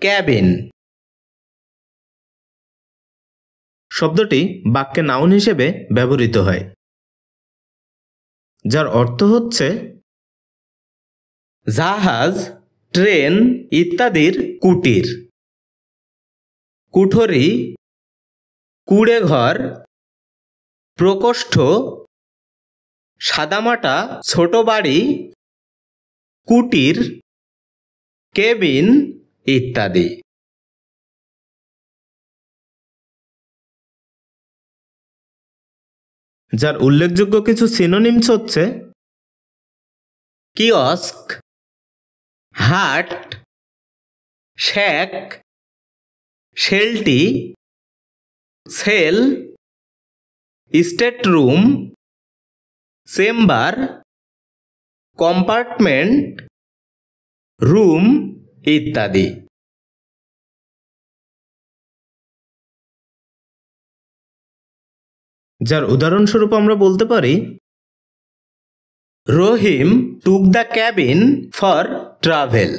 Cabin শব্দটি বাক্যে noun হিসেবে ব্যবহৃত হয়, যার অর্থ হচ্ছে জাহাজ, ট্রেন ইত্যাদির কুটির। কুঠরি, কুঁড়েঘর, প্রকোষ্ঠ, সাদামাটা ছোট বাড়ি, কুটির, কেবিন ইত্যাদি। যার উল্লেখযোগ্য কিছু সিনোনিমস হচ্ছে kiosk, hut, shack, shelter, cell, stateroom, chamber, compartment, room ইত্যাদি। যার উদাহরণস্বরূপ আমরা বলতে পারি Rahim took the cabin for travel.